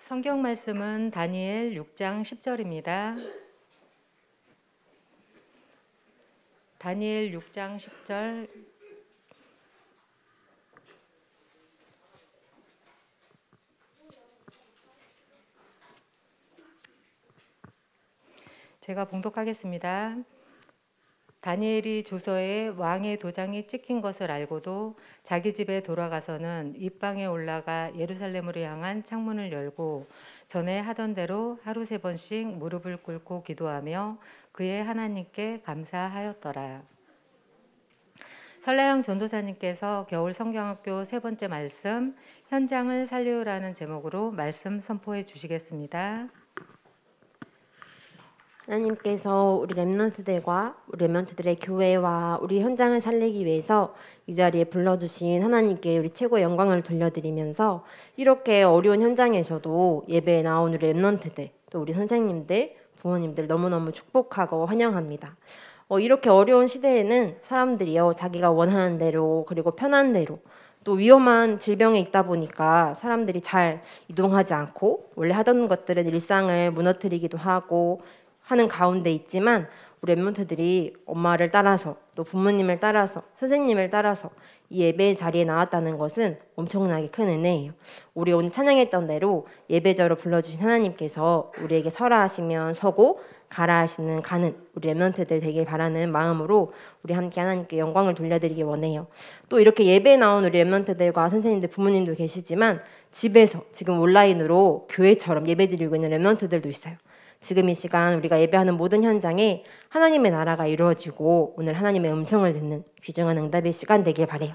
성경 말씀은 다니엘 6장 10절입니다. 다니엘 6장 10절. 제가 봉독하겠습니다. 다니엘이 조서에 왕의 도장이 찍힌 것을 알고도 자기 집에 돌아가서는 입방에 올라가 예루살렘으로 향한 창문을 열고 전에 하던 대로 하루 3번씩 무릎을 꿇고 기도하며 그의 하나님께 감사하였더라. 설라영 전도사님께서 겨울 성경학교 3번째 말씀 현장을 살려요라는 제목으로 말씀 선포해 주시겠습니다. 하나님께서 우리 렘넌트들과 우리 렘넌트들의 교회와 우리 현장을 살리기 위해서 이 자리에 불러주신 하나님께 우리 최고의 영광을 돌려드리면서 이렇게 어려운 현장에서도 예배에 나온 우리 렘넌트들 또 우리 선생님들 부모님들 너무너무 축복하고 환영합니다. 이렇게 어려운 시대에는 사람들이요 자기가 원하는 대로 그리고 편한 대로 또 위험한 질병에 있다 보니까 사람들이 잘 이동하지 않고 원래 하던 것들은 일상을 무너뜨리기도 하고 하는 가운데 있지만 우리 렘넌트들이 엄마를 따라서 또 부모님을 따라서 선생님을 따라서 이 예배 자리에 나왔다는 것은 엄청나게 큰 은혜예요. 우리 오늘 찬양했던 대로 예배자로 불러주신 하나님께서 우리에게 서라 하시면 서고 가라 하시는 가는 우리 렘넌트들 되길 바라는 마음으로 우리 함께 하나님께 영광을 돌려드리기 원해요. 또 이렇게 예배에 나온 우리 렘넌트들과 선생님들 부모님도 계시지만 집에서 지금 온라인으로 교회처럼 예배드리고 있는 렘넌트들도 있어요. 지금 이 시간 우리가 예배하는 모든 현장에 하나님의 나라가 이루어지고 오늘 하나님의 음성을 듣는 귀중한 응답의 시간 되길 바래요.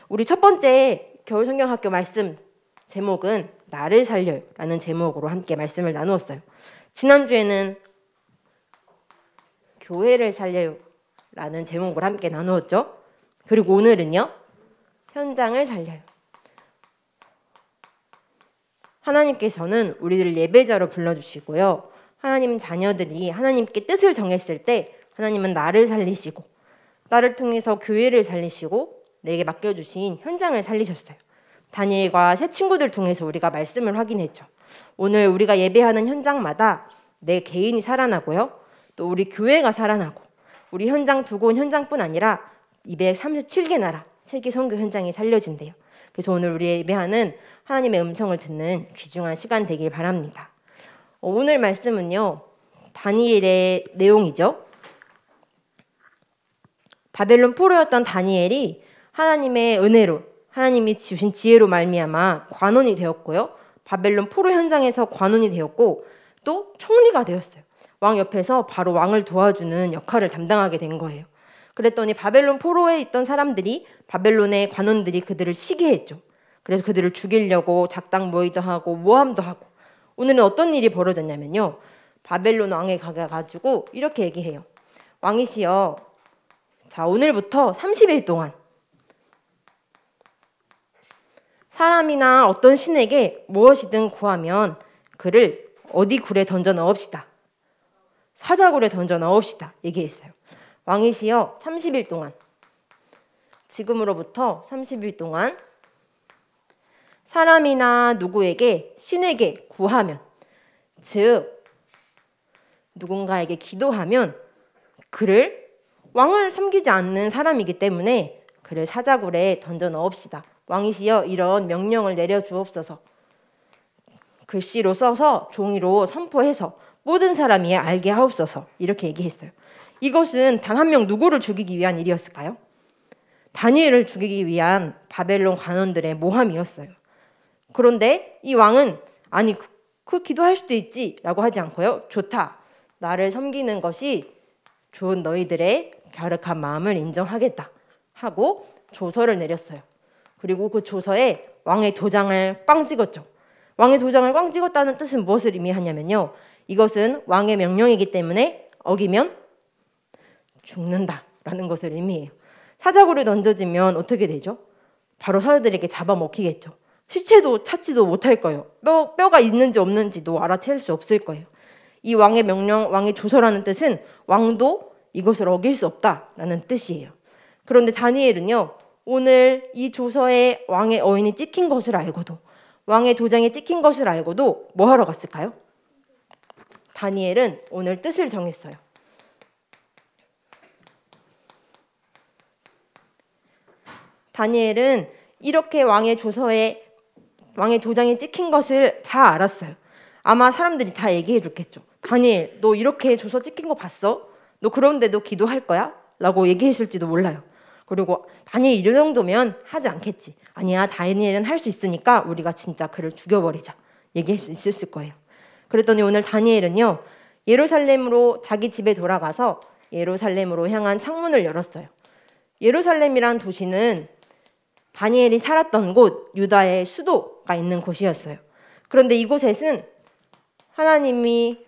우리 첫 번째 겨울 성경학교 말씀 제목은 나를 살려요 라는 제목으로 함께 말씀을 나누었어요. 지난주에는 교회를 살려요 라는 제목으로 함께 나누었죠. 그리고 오늘은요 현장을 살려요. 하나님께서는 우리를 예배자로 불러주시고요. 하나님 자녀들이 하나님께 뜻을 정했을 때 하나님은 나를 살리시고 나를 통해서 교회를 살리시고 내게 맡겨주신 현장을 살리셨어요. 다니엘과 새 친구들 통해서 우리가 말씀을 확인했죠. 오늘 우리가 예배하는 현장마다 내 개인이 살아나고요. 또 우리 교회가 살아나고 우리 현장 두고 온 현장뿐 아니라 237개 나라 세계 선교 현장이 살려진대요. 그래서 오늘 우리 예배하는 하나님의 음성을 듣는 귀중한 시간 되길 바랍니다. 오늘 말씀은요 다니엘의 내용이죠. 바벨론 포로였던 다니엘이 하나님의 은혜로 하나님이 주신 지혜로 말미암아 관원이 되었고요. 바벨론 포로 현장에서 관원이 되었고 또 총리가 되었어요. 왕 옆에서 바로 왕을 도와주는 역할을 담당하게 된 거예요. 그랬더니 바벨론 포로에 있던 사람들이 바벨론의 관원들이 그들을 시기했죠. 그래서 그들을 죽이려고 작당 모의도 하고 모함도 하고 오늘은 어떤 일이 벌어졌냐면요. 바벨론 왕에 가가지고 이렇게 얘기해요. 왕이시여, 자 오늘부터 30일 동안 사람이나 어떤 신에게 무엇이든 구하면 그를 어디 굴에 던져 넣읍시다. 사자굴에 던져 넣읍시다. 얘기했어요. 왕이시여 30일 동안 지금으로부터 30일 동안 사람이나 누구에게 신에게 구하면 즉 누군가에게 기도하면 그를 왕을 섬기지 않는 사람이기 때문에 그를 사자굴에 던져 넣읍시다. 왕이시여 이런 명령을 내려주옵소서. 글씨로 써서 종이로 선포해서 모든 사람이 알게 하옵소서. 이렇게 얘기했어요. 이것은 단 한 명 누구를 죽이기 위한 일이었을까요? 다니엘을 죽이기 위한 바벨론 관원들의 모함이었어요. 그런데 이 왕은 아니 그 기도할 수도 있지 라고 하지 않고요. 좋다. 나를 섬기는 것이 좋은 너희들의 갸륵한 마음을 인정하겠다 하고 조서를 내렸어요. 그리고 그 조서에 왕의 도장을 꽝 찍었죠. 왕의 도장을 꽝 찍었다는 뜻은 무엇을 의미하냐면요. 이것은 왕의 명령이기 때문에 어기면 죽는다라는 것을 의미해요. 사자굴에 던져지면 어떻게 되죠? 바로 사자들에게 잡아먹히겠죠. 시체도 찾지도 못할 거예요. 뼈가 있는지 없는지도 알아챌 수 없을 거예요. 이 왕의 명령, 왕의 조서라는 뜻은 왕도 이것을 어길 수 없다라는 뜻이에요. 그런데 다니엘은요. 오늘 이 조서에 왕의 어인이 찍힌 것을 알고도 왕의 도장에 찍힌 것을 알고도 뭐 하러 갔을까요? 다니엘은 오늘 뜻을 정했어요. 다니엘은 이렇게 왕의 도장에 찍힌 것을 다 알았어요. 아마 사람들이 다 얘기해 줬겠죠. 다니엘, 너 이렇게 조서 찍힌 거 봤어? 너 그런데도 기도할 거야? 라고 얘기했을지도 몰라요. 그리고 다니엘 이 정도면 하지 않겠지. 아니야, 다니엘은 할 수 있으니까 우리가 진짜 그를 죽여버리자. 얘기할 수 있었을 거예요. 그랬더니 오늘 다니엘은요, 예루살렘으로 자기 집에 돌아가서 예루살렘으로 향한 창문을 열었어요. 예루살렘이란 도시는 다니엘이 살았던 곳, 유다의 수도가 있는 곳이었어요. 그런데 이곳에는 하나님이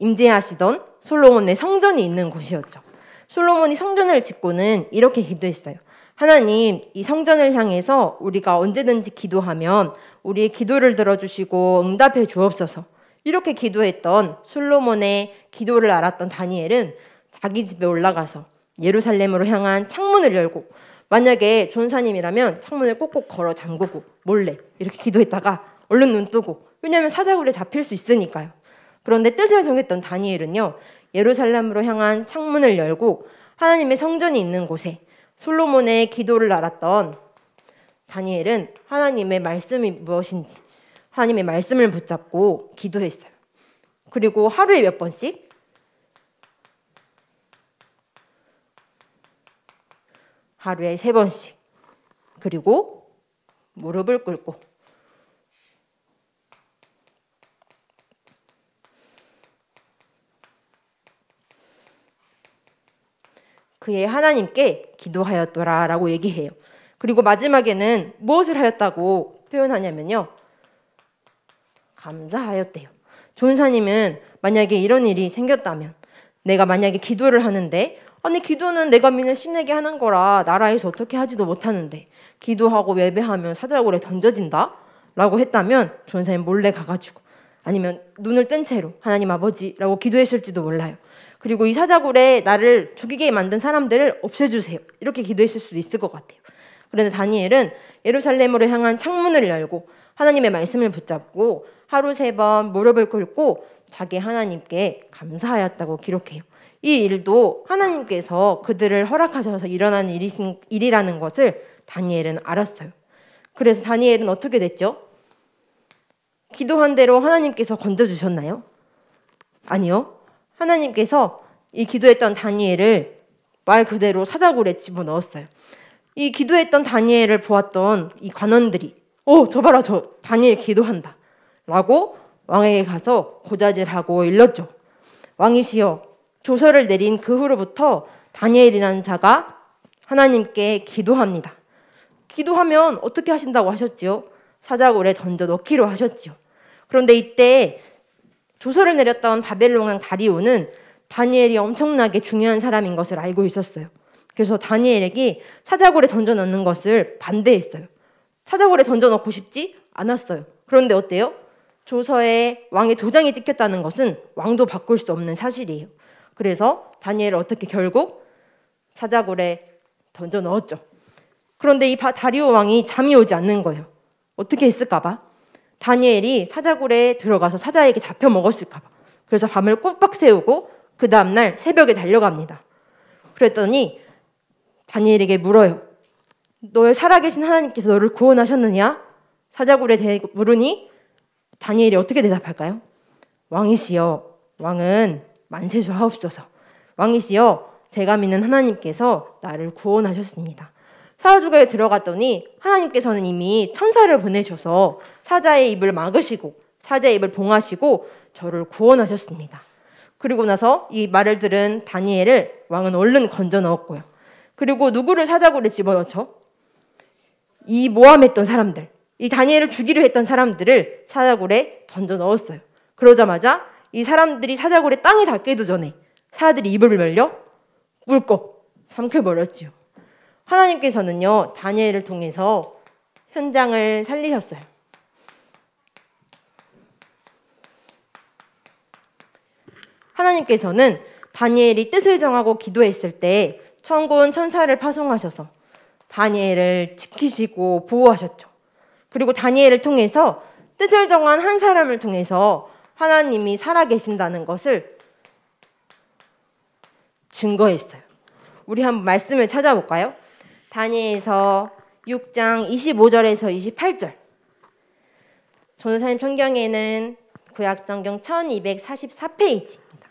임재하시던 솔로몬의 성전이 있는 곳이었죠. 솔로몬이 성전을 짓고는 이렇게 기도했어요. 하나님, 이 성전을 향해서 우리가 언제든지 기도하면 우리의 기도를 들어주시고 응답해 주옵소서. 이렇게 기도했던 솔로몬의 기도를 알았던 다니엘은 자기 집에 올라가서 예루살렘으로 향한 창문을 열고, 만약에 전사님이라면 창문을 꼭꼭 걸어 잠그고 몰래 이렇게 기도했다가 얼른 눈 뜨고, 왜냐하면 사자굴에 잡힐 수 있으니까요. 그런데 뜻을 정했던 다니엘은요, 예루살렘으로 향한 창문을 열고 하나님의 성전이 있는 곳에 솔로몬의 기도를 알았던 다니엘은 하나님의 말씀이 무엇인지 하나님의 말씀을 붙잡고 기도했어요. 그리고 하루에 몇 번씩? 하루에 3번씩. 그리고 무릎을 꿇고 그의 하나님께 기도하였더라라고 얘기해요. 그리고 마지막에는 무엇을 하였다고 표현하냐면요, 감사하였대요. 전사님은 만약에 이런 일이 생겼다면, 내가 만약에 기도를 하는데, 아니 기도는 내가 믿는 신에게 하는 거라 나라에서 어떻게 하지도 못하는데 기도하고 예배하면 사자굴에 던져진다? 라고 했다면 전사님 몰래 가가지고, 아니면 눈을 뜬 채로 하나님 아버지라고 기도했을지도 몰라요. 그리고 이 사자굴에 나를 죽이게 만든 사람들을 없애주세요. 이렇게 기도했을 수도 있을 것 같아요. 그런데 다니엘은 예루살렘으로 향한 창문을 열고 하나님의 말씀을 붙잡고 하루 3번 무릎을 꿇고 자기 하나님께 감사하였다고 기록해요. 이 일도 하나님께서 그들을 허락하셔서 일어나는 일이라는 것을 다니엘은 알았어요. 그래서 다니엘은 어떻게 됐죠? 기도한 대로 하나님께서 건져주셨나요? 아니요. 하나님께서 이 기도했던 다니엘을 말 그대로 사자굴에 집어넣었어요. 이 기도했던 다니엘을 보았던 이 관원들이 저 봐라, 저 다니엘 기도한다 라고 왕에게 가서 고자질하고 일렀죠. 왕이시여, 조서를 내린 그 후로부터 다니엘이라는 자가 하나님께 기도합니다. 기도하면 어떻게 하신다고 하셨지요? 사자굴에 던져 넣기로 하셨지요. 그런데 이때 조서를 내렸던 바벨론 왕 다리오는 다니엘이 엄청나게 중요한 사람인 것을 알고 있었어요. 그래서 다니엘에게 사자굴에 던져 넣는 것을 반대했어요. 사자굴에 던져 넣고 싶지 않았어요. 그런데 어때요? 조서에 왕의 도장이 찍혔다는 것은 왕도 바꿀 수 없는 사실이에요. 그래서 다니엘을 어떻게 결국 사자굴에 던져 넣었죠. 그런데 이 다리오 왕이 잠이 오지 않는 거예요. 어떻게 했을까 봐? 다니엘이 사자굴에 들어가서 사자에게 잡혀 먹었을까 봐. 그래서 밤을 꼬박 새우고 그 다음날 새벽에 달려갑니다. 그랬더니 다니엘에게 물어요. 너의 살아계신 하나님께서 너를 구원하셨느냐? 사자굴에 물으니 다니엘이 어떻게 대답할까요? 왕이시여, 왕은 만세수하옵소서. 왕이시여, 제가 믿는 하나님께서 나를 구원하셨습니다. 사자굴에 들어갔더니 하나님께서는 이미 천사를 보내셔서 사자의 입을 막으시고 사자의 입을 봉하시고 저를 구원하셨습니다. 그리고 나서 이 말을 들은 다니엘을 왕은 얼른 건져 넣었고요. 그리고 누구를 사자굴에 집어넣죠? 이 모함했던 사람들, 이 다니엘을 죽이려 했던 사람들을 사자굴에 던져 넣었어요. 그러자마자 이 사람들이 사자굴에 땅에 닿기도 전에 사자들이 입을 벌려 꿀꺽 삼켜버렸지요. 하나님께서는요, 다니엘을 통해서 현장을 살리셨어요. 하나님께서는 다니엘이 뜻을 정하고 기도했을 때 천군 천사를 파송하셔서 다니엘을 지키시고 보호하셨죠. 그리고 다니엘을 통해서 뜻을 정한 한 사람을 통해서 하나님이 살아계신다는 것을 증거했어요. 우리 한번 말씀을 찾아볼까요? 다니엘서 6장 25절에서 28절. 전도사님 성경에는 구약성경 1244페이지입니다.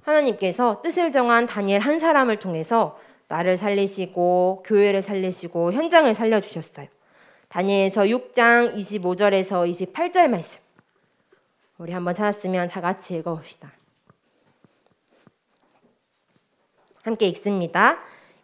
하나님께서 뜻을 정한 다니엘 한 사람을 통해서 나를 살리시고 교회를 살리시고 현장을 살려주셨어요. 다니엘서 6장 25절에서 28절 말씀. 우리 한번 찾았으면 다 같이 읽어봅시다. 함께 읽습니다.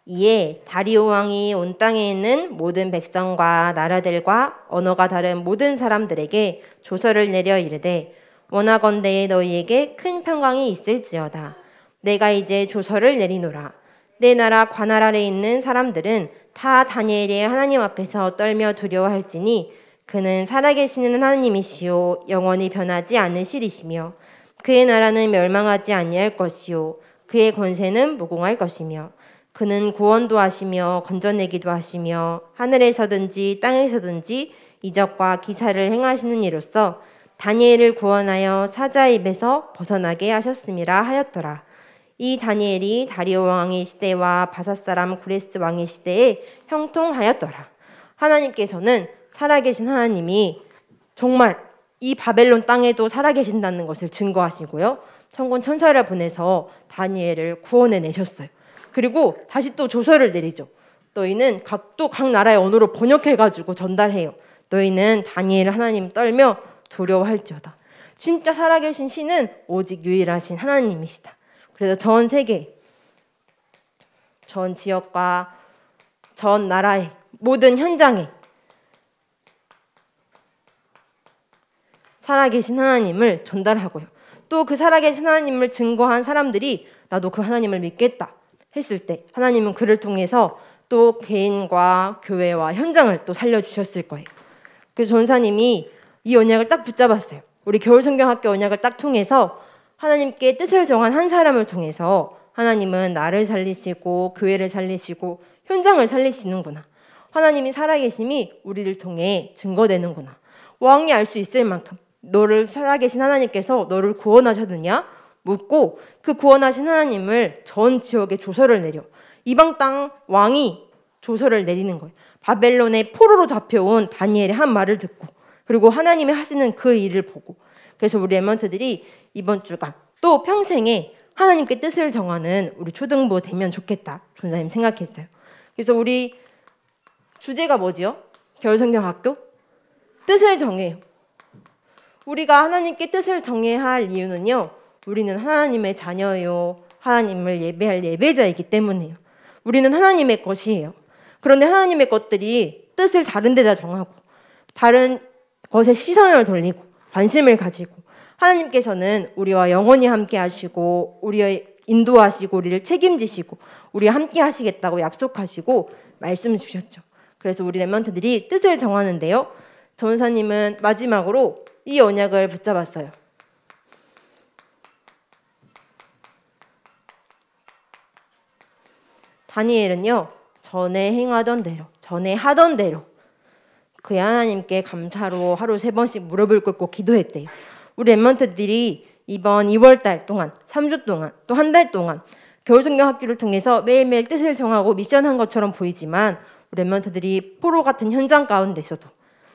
이에 다리오 왕이 온 땅에 있는 모든 백성과 나라들과 언어가 다른 모든 사람들에게 조서를 내려 이르되 원하건대 너희에게 큰 평강이 있을지어다. 내가 이제 조서를 내리노라. 내 나라 관할 아래 있는 사람들은 다 다니엘이 하나님 앞에서 떨며 두려워할지니 그는 살아계시는 하나님이시요 영원히 변하지 않으시리시며 그의 나라는 멸망하지 아니할 것이요 그의 권세는 무궁할 것이며 그는 구원도 하시며 건져내기도 하시며 하늘에서든지 땅에서든지 이적과 기사를 행하시는 이로써 다니엘을 구원하여 사자의 입에서 벗어나게 하셨음이라 하였더라. 이 다니엘이 다리오 왕의 시대와 바사사람 구레스 왕의 시대에 형통하였더라. 하나님께서는 살아계신 하나님이 정말 이 바벨론 땅에도 살아계신다는 것을 증거하시고요. 천군 천사를 보내서 다니엘을 구원해 내셨어요. 그리고 다시 또 조서를 내리죠. 너희는 각 나라의 언어로 번역해가지고 전달해요. 너희는 다니엘 하나님 떨며 두려워할지어다. 진짜 살아계신 신은 오직 유일하신 하나님이시다. 그래서 전 세계, 전 지역과 전 나라의 모든 현장에 살아계신 하나님을 전달하고요. 또 그 살아계신 하나님을 증거한 사람들이 나도 그 하나님을 믿겠다 했을 때 하나님은 그를 통해서 또 개인과 교회와 현장을 또 살려주셨을 거예요. 그래서 전사님이 이 언약을 딱 붙잡았어요. 우리 겨울성경학교 언약을 딱 통해서 하나님께 뜻을 정한 한 사람을 통해서 하나님은 나를 살리시고 교회를 살리시고 현장을 살리시는구나. 하나님이 살아계심이 우리를 통해 증거되는구나. 왕이 알 수 있을 만큼 너를 살아계신 하나님께서 너를 구원하셨느냐 묻고 그 구원하신 하나님을 전 지역에 조서를 내려 이방 땅 왕이 조서를 내리는 거예요. 바벨론의 포로로 잡혀온 다니엘의 한 말을 듣고 그리고 하나님이 하시는 그 일을 보고 그래서 우리 랩런트들이 이번 주간 또 평생에 하나님께 뜻을 정하는 우리 초등부 되면 좋겠다. 전사님 생각했어요. 그래서 우리 주제가 뭐지요? 겨울성경학교? 뜻을 정해요. 우리가 하나님께 뜻을 정해야 할 이유는요. 우리는 하나님의 자녀요. 하나님을 예배할 예배자이기 때문이에요. 우리는 하나님의 것이에요. 그런데 하나님의 것들이 뜻을 다른 데다 정하고 다른 것에 시선을 돌리고 관심을 가지고 하나님께서는 우리와 영원히 함께 하시고 우리의 인도하시고 우리를 책임지시고 우리와 함께 하시겠다고 약속하시고 말씀 주셨죠. 그래서 우리 랩런트들이 뜻을 정하는데요. 전사님은 마지막으로 이 언약을 붙잡았어요. 다니엘은요. 전에 행하던 대로 전에 하던 대로 그의 하나님께 감사로 하루 3번씩 무릎을 꿇고 기도했대요. 우리 랩런트들이 이번 2월달 동안 3주 동안 또 한 달 동안 겨울성경학교를 통해서 매일매일 뜻을 정하고 미션한 것처럼 보이지만 우리 랩런트들이 포로 같은 현장 가운데서도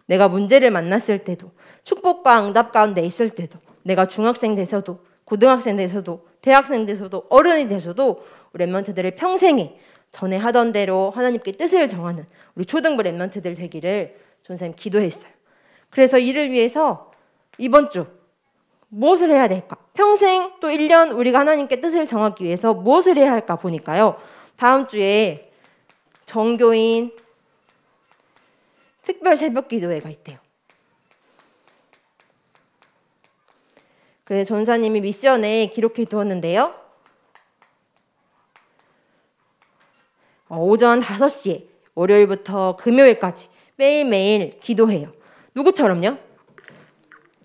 내가 문제를 만났을 때도 축복과 응답 가운데 있을 때도 내가 중학생 돼서도 고등학생 돼서도 대학생 돼서도 어른이 돼서도 우리 랩런트들을 평생에 전에 하던 대로 하나님께 뜻을 정하는 우리 초등부 랩런트들 되기를 전사님 기도했어요. 그래서 이를 위해서 이번 주 무엇을 해야 될까? 평생 또 1년 우리가 하나님께 뜻을 정하기 위해서 무엇을 해야 할까 보니까요. 다음 주에 정교인 특별 새벽 기도회가 있대요. 그래서 전사님이 미션에 기록해 두었는데요. 오전 5시에 월요일부터 금요일까지 매일매일 기도해요. 누구처럼요?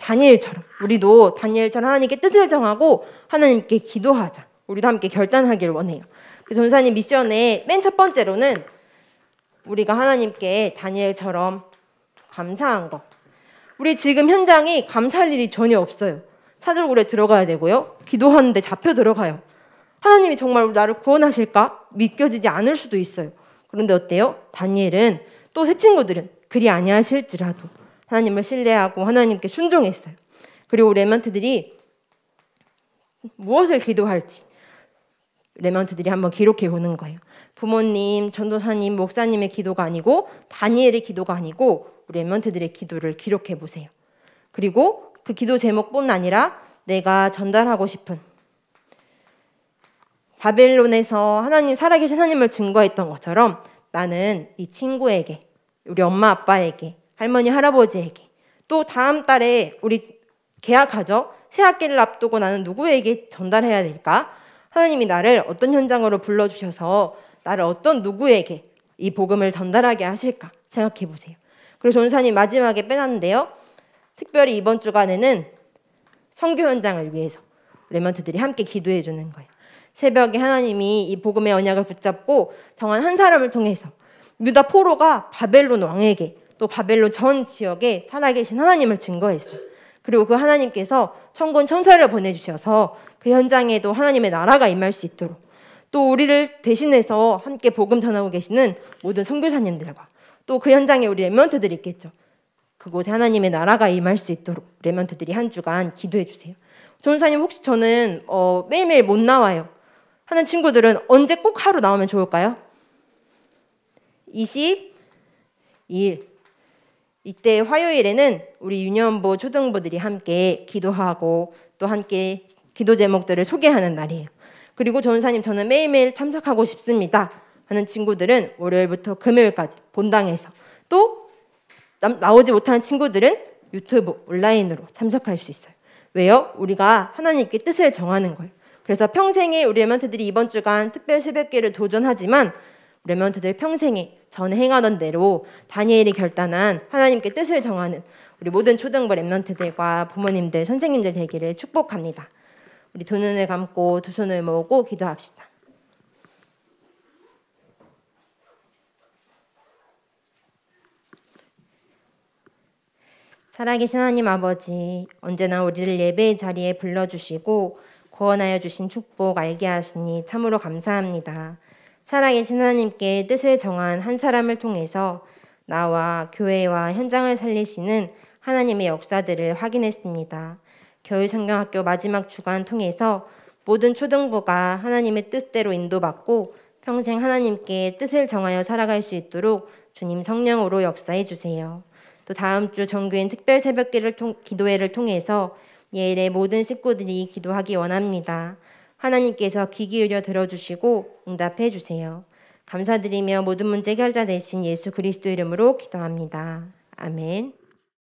다니엘처럼 우리도 다니엘처럼 하나님께 뜻을 정하고 하나님께 기도하자. 우리도 함께 결단하길 원해요. 그 전사님 미션의 맨 첫 번째로는 우리가 하나님께 다니엘처럼 감사한 것. 우리 지금 현장에 감사할 일이 전혀 없어요. 사절골에 들어가야 되고요. 기도하는데 잡혀 들어가요. 하나님이 정말 나를 구원하실까? 믿겨지지 않을 수도 있어요. 그런데 어때요? 다니엘은 또 새 친구들은 그리 아니하실지라도 하나님을 신뢰하고 하나님께 순종했어요. 그리고 레먼트들이 무엇을 기도할지 레먼트들이 한번 기록해 보는 거예요. 부모님, 전도사님, 목사님의 기도가 아니고 다니엘의 기도가 아니고 레먼트들의 기도를 기록해 보세요. 그리고 그 기도 제목뿐 아니라 내가 전달하고 싶은 바벨론에서 하나님 살아계신 하나님을 증거했던 것처럼 나는 이 친구에게, 우리 엄마 아빠에게, 할머니 할아버지에게, 또 다음 달에 우리 계약하죠. 새 학기를 앞두고 나는 누구에게 전달해야 될까? 하나님이 나를 어떤 현장으로 불러주셔서 나를 어떤 누구에게 이 복음을 전달하게 하실까 생각해 보세요. 그리고 전사님 마지막에 빼놨는데요. 특별히 이번 주간에는 선교 현장을 위해서 레먼트들이 함께 기도해 주는 거예요. 새벽에 하나님이 이 복음의 언약을 붙잡고 정한 한 사람을 통해서 유다 포로가 바벨론 왕에게 또 바벨론 전 지역에 살아계신 하나님을 증거했어요. 그리고 그 하나님께서 천군 천사를 보내주셔서 그 현장에도 하나님의 나라가 임할 수 있도록 또 우리를 대신해서 함께 복음 전하고 계시는 모든 선교사님들과 또 그 현장에 우리 레먼트들이 있겠죠. 그곳에 하나님의 나라가 임할 수 있도록 레먼트들이 한 주간 기도해 주세요. 전사님 혹시 저는 매일매일 못 나와요 하는 친구들은 언제 꼭 하루 나오면 좋을까요? 22일 이때 화요일에는 우리 유년부 초등부들이 함께 기도하고 또 함께 기도 제목들을 소개하는 날이에요. 그리고 전사님 저는 매일매일 참석하고 싶습니다 하는 친구들은 월요일부터 금요일까지 본당에서 또 나오지 못하는 친구들은 유튜브 온라인으로 참석할 수 있어요. 왜요? 우리가 하나님께 뜻을 정하는 거예요. 그래서 평생에 우리 레먼트들이 이번 주간 특별 새벽기를 도전하지만 레먼트들 평생에 전에 행하던 대로 다니엘이 결단한 하나님께 뜻을 정하는 우리 모든 초등부 렘넌트들과 부모님들, 선생님들 되기를 축복합니다. 우리 두 눈을 감고 두 손을 모으고 기도합시다. 살아계신 하나님 아버지, 언제나 우리를 예배의 자리에 불러주시고 구원하여 주신 축복 알게 하시니 참으로 감사합니다. 살아계신 하나님께 뜻을 정한 한 사람을 통해서 나와 교회와 현장을 살리시는 하나님의 역사들을 확인했습니다. 겨울성경학교 마지막 주간 통해서 모든 초등부가 하나님의 뜻대로 인도받고 평생 하나님께 뜻을 정하여 살아갈 수 있도록 주님 성령으로 역사해 주세요. 또 다음 주 정교인 특별 새벽기를 기도회를 통해서 예일의 모든 식구들이 기도하기 원합니다. 하나님께서 귀 기울여 들어주시고 응답해 주세요. 감사드리며 모든 문제 해결자 되신 예수 그리스도 이름으로 기도합니다. 아멘.